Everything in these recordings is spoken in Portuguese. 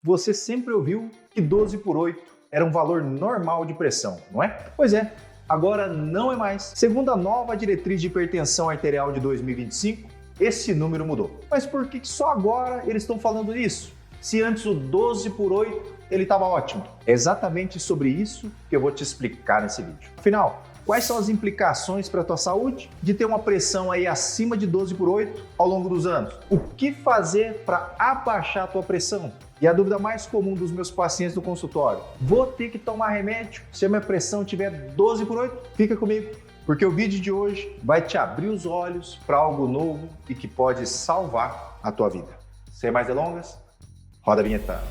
Você sempre ouviu que 12/8 era um valor normal de pressão, não é? Pois é, agora não é mais. Segundo a nova diretriz de hipertensão arterial de 2025, esse número mudou. Mas por que só agora eles estão falando isso? Se antes o 12/8 ele estava ótimo. É exatamente sobre isso que eu vou te explicar nesse vídeo. Afinal, quais são as implicações para a tua saúde de ter uma pressão aí acima de 12/8 ao longo dos anos? O que fazer para abaixar a tua pressão? E a dúvida mais comum dos meus pacientes no consultório: vou ter que tomar remédio se a minha pressão tiver 12/8? Fica comigo, porque o vídeo de hoje vai te abrir os olhos para algo novo e que pode salvar a tua vida. Sem mais delongas, roda a vinheta.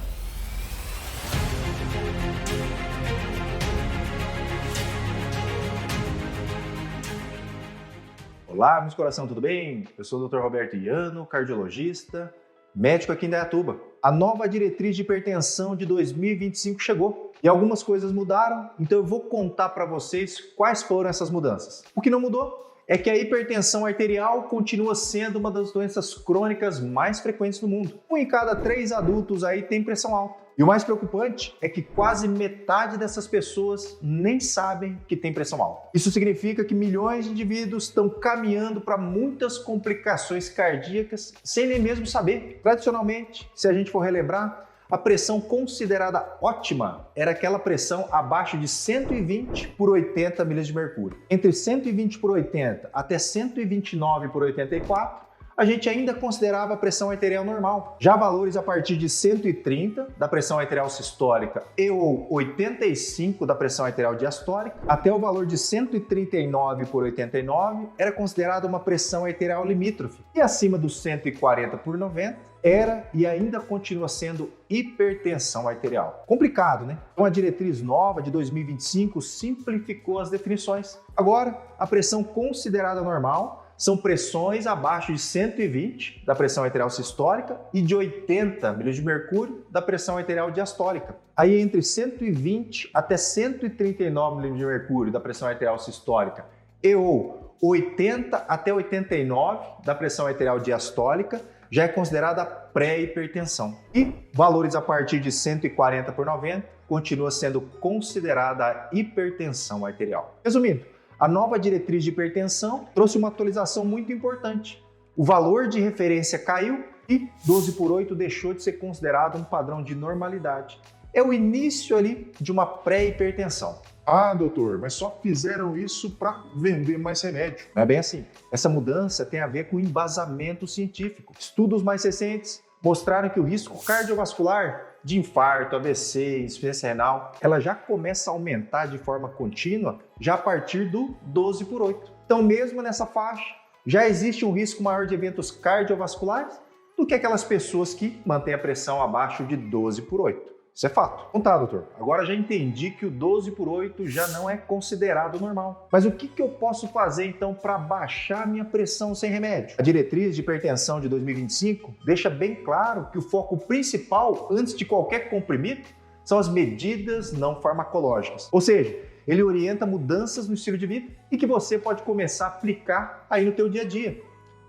Olá, meus coração, tudo bem? Eu sou o Dr. Roberto Iano, cardiologista, médico aqui em Indaiatuba. A nova diretriz de hipertensão de 2025 chegou e algumas coisas mudaram, então eu vou contar para vocês quais foram essas mudanças. O que não mudou é que a hipertensão arterial continua sendo uma das doenças crônicas mais frequentes no mundo. 1 em cada 3 adultos aí tem pressão alta. E o mais preocupante é que quase metade dessas pessoas nem sabem que tem pressão alta. Isso significa que milhões de indivíduos estão caminhando para muitas complicações cardíacas sem nem mesmo saber. Tradicionalmente, se a gente for relembrar, a pressão considerada ótima era aquela pressão abaixo de 120/80 milhas de mercúrio. Entre 120/80 até 129/84, a gente ainda considerava a pressão arterial normal. Já valores a partir de 130 da pressão arterial sistólica e ou 85 da pressão arterial diastólica, até o valor de 139/89 era considerada uma pressão arterial limítrofe. E acima dos 140/90 era e ainda continua sendo hipertensão arterial. Complicado, né? Então a diretriz nova de 2025 simplificou as definições. Agora, a pressão considerada normal são pressões abaixo de 120 da pressão arterial sistólica e de 80 milhas de mercúrio da pressão arterial diastólica. Aí entre 120 até 139 milhas de mercúrio da pressão arterial sistólica e ou 80 até 89 da pressão arterial diastólica já é considerada pré-hipertensão. E valores a partir de 140/90 continua sendo considerada a hipertensão arterial. Resumindo, a nova diretriz de hipertensão trouxe uma atualização muito importante. O valor de referência caiu e 12/8 deixou de ser considerado um padrão de normalidade. É o início ali de uma pré-hipertensão. Ah, doutor, mas só fizeram isso para vender mais remédio. Não é bem assim. Essa mudança tem a ver com embasamento científico. Estudos mais recentes mostraram que o risco cardiovascular de infarto, AVC, insuficiência renal, ela já começa a aumentar de forma contínua já a partir do 12/8. Então, mesmo nessa faixa, já existe um risco maior de eventos cardiovasculares do que aquelas pessoas que mantêm a pressão abaixo de 12/8. Isso é fato. Então tá, doutor. Agora já entendi que o 12/8 já não é considerado normal. Mas o que eu posso fazer então para baixar a minha pressão sem remédio? A diretriz de hipertensão de 2025 deixa bem claro que o foco principal, antes de qualquer comprimido, são as medidas não farmacológicas. Ou seja, ele orienta mudanças no estilo de vida e que você pode começar a aplicar aí no teu dia a dia.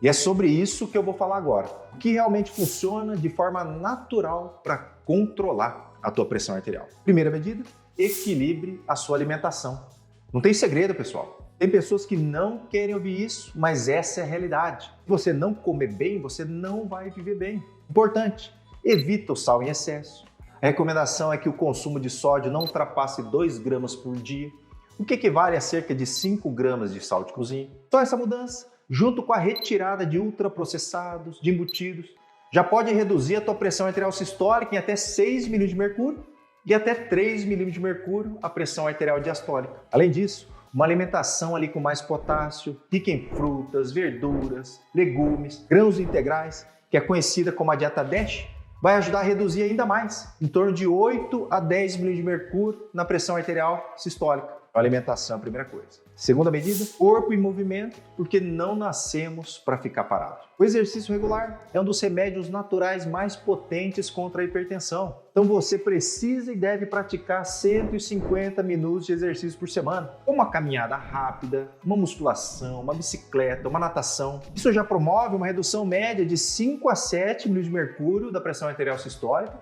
E é sobre isso que eu vou falar agora. O que realmente funciona de forma natural para controlar a tua pressão arterial. Primeira medida, equilibre a sua alimentação. Não tem segredo, pessoal. Tem pessoas que não querem ouvir isso, mas essa é a realidade. Se você não comer bem, você não vai viver bem. Importante, evita o sal em excesso. A recomendação é que o consumo de sódio não ultrapasse 2 gramas por dia, o que equivale a cerca de 5 gramas de sal de cozinha. Só essa mudança, junto com a retirada de ultraprocessados, de embutidos, já pode reduzir a tua pressão arterial sistólica em até 6 milímetros de mercúrio e até 3 milímetros de mercúrio a pressão arterial diastólica. Além disso, uma alimentação ali com mais potássio, rica em frutas, verduras, legumes, grãos integrais, que é conhecida como a dieta DASH, vai ajudar a reduzir ainda mais, em torno de 8 a 10 milímetros de mercúrio na pressão arterial sistólica. A alimentação é a primeira coisa. Segunda medida, corpo em movimento, porque não nascemos para ficar parado. O exercício regular é um dos remédios naturais mais potentes contra a hipertensão. Então você precisa e deve praticar 150 minutos de exercício por semana, como uma caminhada rápida, uma musculação, uma bicicleta, uma natação. Isso já promove uma redução média de 5 a 7 milímetros de mercúrio da pressão arterial sistólica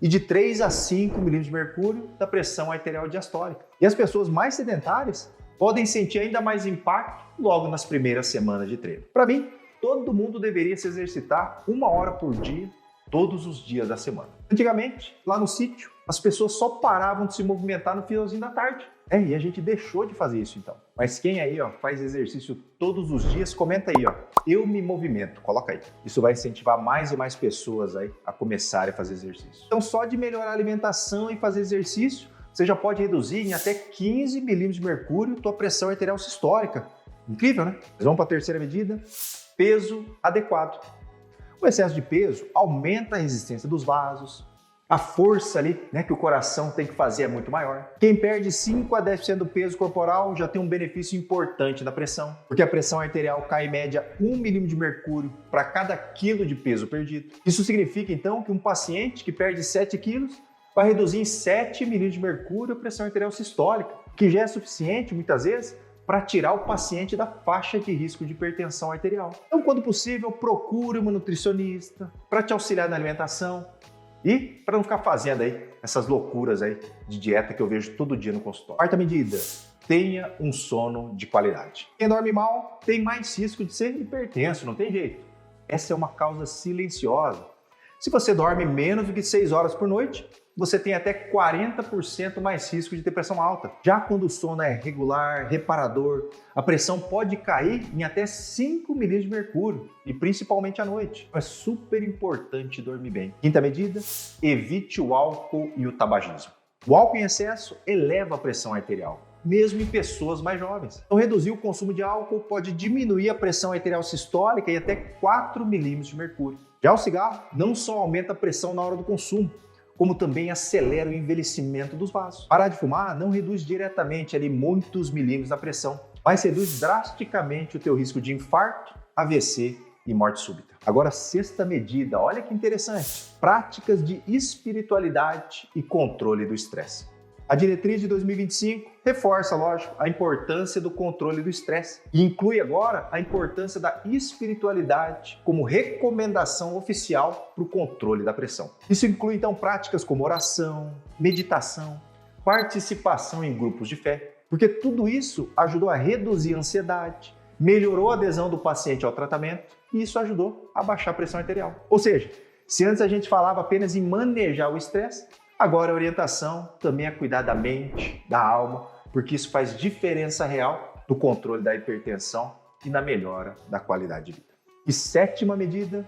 e de 3 a 5 milímetros de mercúrio da pressão arterial diastólica. E as pessoas mais sedentárias podem sentir ainda mais impacto logo nas primeiras semanas de treino. Para mim, todo mundo deveria se exercitar 1 hora por dia, todos os dias da semana. Antigamente, lá no sítio, as pessoas só paravam de se movimentar no finalzinho da tarde. E a gente deixou de fazer isso então. Mas quem aí faz exercício todos os dias, comenta aí, eu me movimento, coloca aí. Isso vai incentivar mais e mais pessoas aí a começarem a fazer exercício. Então só de melhorar a alimentação e fazer exercício, você já pode reduzir em até 15 milímetros de mercúrio tua pressão arterial sistólica. Incrível, né? Mas vamos para a terceira medida, peso adequado. O excesso de peso aumenta a resistência dos vasos, a força ali, que o coração tem que fazer é muito maior. Quem perde 5 a 10% do peso corporal já tem um benefício importante na pressão, porque a pressão arterial cai em média 1 milímetro de mercúrio para cada quilo de peso perdido. Isso significa então que um paciente que perde 7 quilos vai reduzir em 7 milímetros de mercúrio a pressão arterial sistólica, que já é suficiente muitas vezes para tirar o paciente da faixa de risco de hipertensão arterial. Então, quando possível, procure uma nutricionista para te auxiliar na alimentação, e para não ficar fazendo aí essas loucuras aí de dieta que eu vejo todo dia no consultório. Quarta medida, tenha um sono de qualidade. Quem dorme mal tem mais risco de ser hipertenso, não tem jeito. Essa é uma causa silenciosa. Se você dorme menos do que 6 horas por noite, você tem até 40% mais risco de ter pressão alta. Já quando o sono é regular, reparador, a pressão pode cair em até 5 milímetros de mercúrio, e principalmente à noite. É super importante dormir bem. Quinta medida, evite o álcool e o tabagismo. O álcool em excesso eleva a pressão arterial, mesmo em pessoas mais jovens. Então, reduzir o consumo de álcool pode diminuir a pressão arterial sistólica e até 4 milímetros de mercúrio. Já o cigarro não só aumenta a pressão na hora do consumo, como também acelera o envelhecimento dos vasos. Parar de fumar não reduz diretamente ali muitos milímetros da pressão, mas reduz drasticamente o teu risco de infarto, AVC e morte súbita. Agora, sexta medida, olha que interessante. Práticas de espiritualidade e controle do estresse. A diretriz de 2025 reforça, lógico, a importância do controle do estresse e inclui agora a importância da espiritualidade como recomendação oficial para o controle da pressão. Isso inclui, então, práticas como oração, meditação, participação em grupos de fé, porque tudo isso ajudou a reduzir a ansiedade, melhorou a adesão do paciente ao tratamento e isso ajudou a baixar a pressão arterial. Ou seja, se antes a gente falava apenas em manejar o estresse, agora a orientação também é cuidar da mente, da alma, porque isso faz diferença real no controle da hipertensão e na melhora da qualidade de vida. E sétima medida,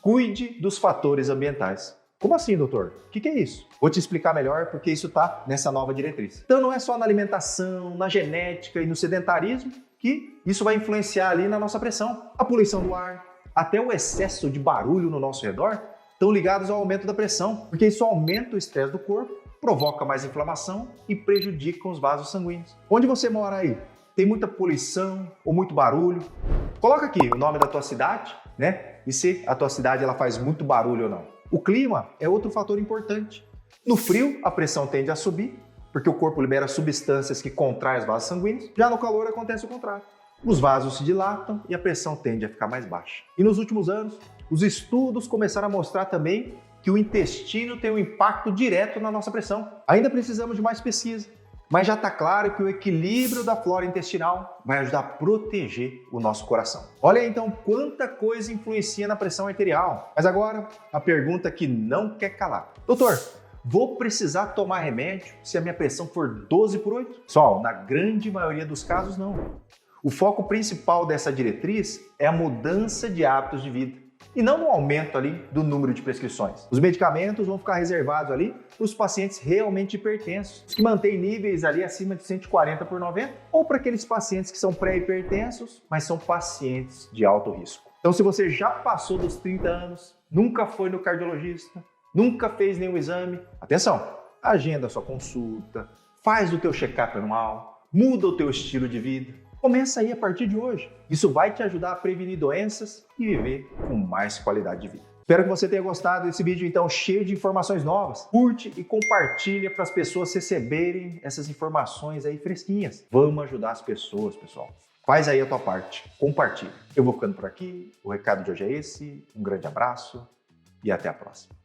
cuide dos fatores ambientais. Como assim, doutor? O que é isso? Vou te explicar melhor porque isso está nessa nova diretriz. Então não é só na alimentação, na genética e no sedentarismo que isso vai influenciar ali na nossa pressão. A poluição do ar, até o excesso de barulho no nosso redor estão ligados ao aumento da pressão, porque isso aumenta o estresse do corpo, provoca mais inflamação e prejudica os vasos sanguíneos. Onde você mora aí? Tem muita poluição ou muito barulho? Coloca aqui o nome da tua cidade, E se a tua cidade ela faz muito barulho ou não. O clima é outro fator importante. No frio, a pressão tende a subir, porque o corpo libera substâncias que contraem os vasos sanguíneos. Já no calor acontece o contrário. Os vasos se dilatam e a pressão tende a ficar mais baixa. E nos últimos anos, os estudos começaram a mostrar também que o intestino tem um impacto direto na nossa pressão. Ainda precisamos de mais pesquisa, mas já está claro que o equilíbrio da flora intestinal vai ajudar a proteger o nosso coração. Olha aí, então quanta coisa influencia na pressão arterial. Mas agora, a pergunta que não quer calar. Doutor, vou precisar tomar remédio se a minha pressão for 12 por 8? Pessoal, na grande maioria dos casos, não. O foco principal dessa diretriz é a mudança de hábitos de vida e não no aumento ali do número de prescrições. Os medicamentos vão ficar reservados ali para os pacientes realmente hipertensos, os que mantêm níveis ali acima de 140 por 90, ou para aqueles pacientes que são pré-hipertensos, mas são pacientes de alto risco. Então, se você já passou dos 30 anos, nunca foi no cardiologista, nunca fez nenhum exame, atenção, agenda a sua consulta, faz o teu check-up anual, muda o teu estilo de vida. Começa aí a partir de hoje. Isso vai te ajudar a prevenir doenças e viver com mais qualidade de vida. Espero que você tenha gostado desse vídeo, então, cheio de informações novas. Curte e compartilha para as pessoas receberem essas informações aí fresquinhas. Vamos ajudar as pessoas, pessoal. Faz aí a tua parte. Compartilha. Eu vou ficando por aqui. O recado de hoje é esse. Um grande abraço e até a próxima.